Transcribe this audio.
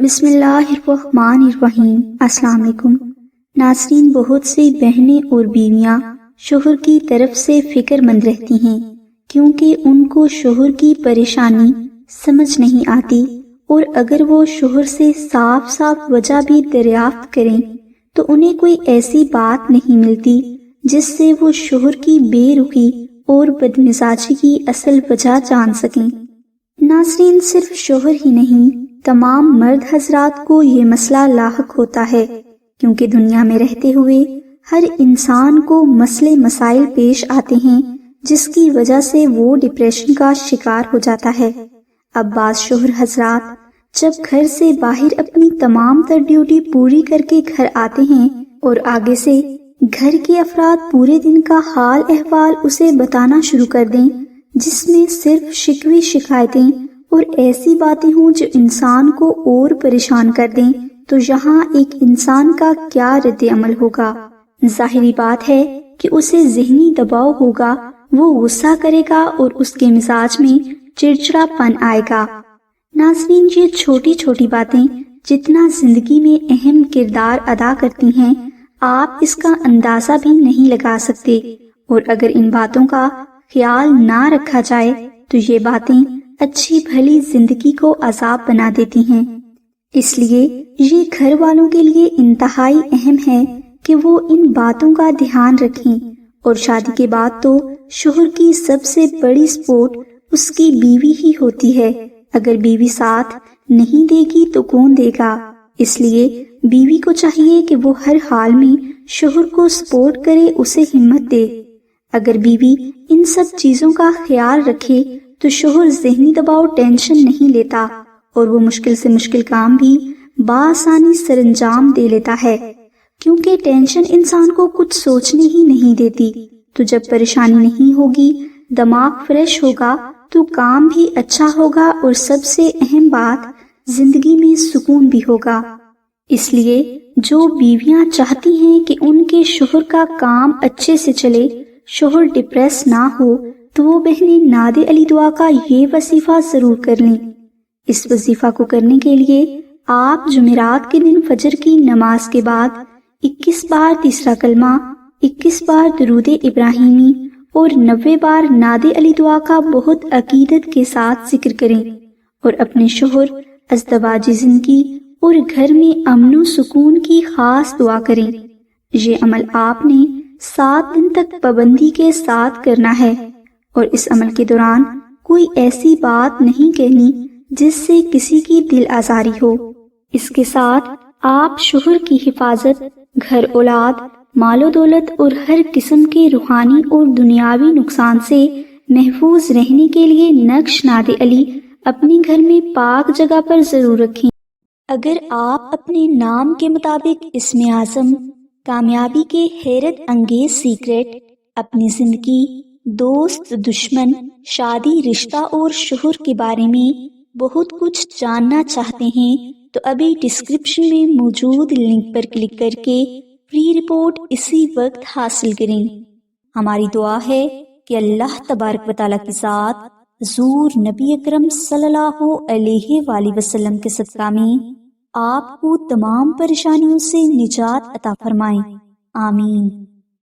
بسم اللہ الرحمن الرحیم۔ السلام علیکم ناظرین، بہت سی بہنیں اور بیویاں شوہر کی طرف سے فکر مند رہتی ہیں کیونکہ ان کو شوہر کی پریشانی سمجھ نہیں آتی، اور اگر وہ شوہر سے صاف صاف وجہ بھی دریافت کریں تو انہیں کوئی ایسی بات نہیں ملتی جس سے وہ شوہر کی بے رخی اور بدمزاجی کی اصل وجہ جان سکیں۔ ناظرین، صرف شوہر ہی نہیں، تمام مرد حضرات کو یہ مسئلہ لاحق ہوتا ہے، کیونکہ دنیا میں رہتے ہوئے ہر انسان کو مسئلے مسائل پیش آتے ہیں جس کی وجہ سے وہ ڈپریشن کا شکار ہو جاتا ہے۔ اب بعض شوہر حضرات جب گھر سے باہر اپنی تمام تر ڈیوٹی پوری کر کے گھر آتے ہیں اور آگے سے گھر کے افراد پورے دن کا حال احوال اسے بتانا شروع کر دیں، جس میں صرف شکوے شکایتیں اور ایسی باتیں ہوں جو انسان کو اور پریشان کر دیں، تو یہاں ایک انسان کا کیا رد عمل ہوگا؟ ظاہری بات ہے کہ اسے ذہنی دباؤ ہوگا، وہ غصہ کرے گا اور اس کے مزاج میں چڑچڑا پن آئے گا۔ ناظرین، یہ چھوٹی چھوٹی باتیں جتنا زندگی میں اہم کردار ادا کرتی ہیں، آپ اس کا اندازہ بھی نہیں لگا سکتے، اور اگر ان باتوں کا خیال نہ رکھا جائے تو یہ باتیں اچھی بھلی زندگی کو عذاب بنا دیتی ہیں۔ اس لیے یہ گھر والوں کے لیے انتہائی اہم ہے کہ وہ ان باتوں کا دھیان رکھیں، اور شادی کے بعد تو شوہر کی سب سے بڑی سپورٹ اس کی بیوی ہی ہوتی ہے۔ اگر بیوی ساتھ نہیں دے گی تو کون دے گا؟ اس لیے بیوی کو چاہیے کہ وہ ہر حال میں شوہر کو سپورٹ کرے، اسے ہمت دے۔ اگر بیوی ان سب چیزوں کا خیال رکھے تو شوہر ذہنی دباؤ ٹینشن نہیں لیتا، اور وہ مشکل سے مشکل کام بھی بآسانی سر انجام دے لیتا ہے، کیونکہ ٹینشن انسان کو کچھ سوچنے ہی نہیں دیتی۔ تو جب پریشانی نہیں ہوگی، دماغ فریش ہوگا تو کام بھی اچھا ہوگا، اور سب سے اہم بات، زندگی میں سکون بھی ہوگا۔ اس لیے جو بیویاں چاہتی ہیں کہ ان کے شوہر کا کام اچھے سے چلے، شوہر ڈپریس نہ ہو، تو وہ بہنیں ناد علی دعا کا یہ وظیفہ ضرور کر لیں۔ اس وظیفہ کو کرنے کے لیے آپ جمعرات کے دن فجر کی نماز کے بعد 21 بار تیسرا کلمہ، 21 بار درود ابراہیمی اور 90 بار ناد علی دعا کا بہت عقیدت کے ساتھ ذکر کریں، اور اپنے شوہر ازدواجی زندگی اور گھر میں امن و سکون کی خاص دعا کریں۔ یہ عمل آپ نے 7 دن تک پابندی کے ساتھ کرنا ہے، اور اس عمل کے دوران کوئی ایسی بات نہیں کہنی جس سے کسی کی دل آزاری ہو۔ اس کے ساتھ آپ شوہر کی حفاظت، گھر اولاد، مال و دولت اور ہر قسم کے روحانی اور دنیاوی نقصان سے محفوظ رہنے کے لیے نقش ناد علی اپنے گھر میں پاک جگہ پر ضرور رکھیں۔ اگر آپ اپنے نام کے مطابق اسم اعظم، کامیابی کے حیرت انگیز سیکرٹ، اپنی زندگی، دوست، دشمن، شادی، رشتہ اور شوہر کے بارے میں بہت کچھ جاننا چاہتے ہیں تو ابھی ڈسکرپشن میں موجود لنک پر کلک کر کے فری رپورٹ اسی وقت حاصل کریں۔ ہماری دعا ہے کہ اللہ تبارک و تعالیٰ کی ذات حضور نبی اکرم صلی اللہ علیہ وآلہ وسلم کے صدقہ میں آپ کو تمام پریشانیوں سے نجات عطا فرمائیں۔ آمین۔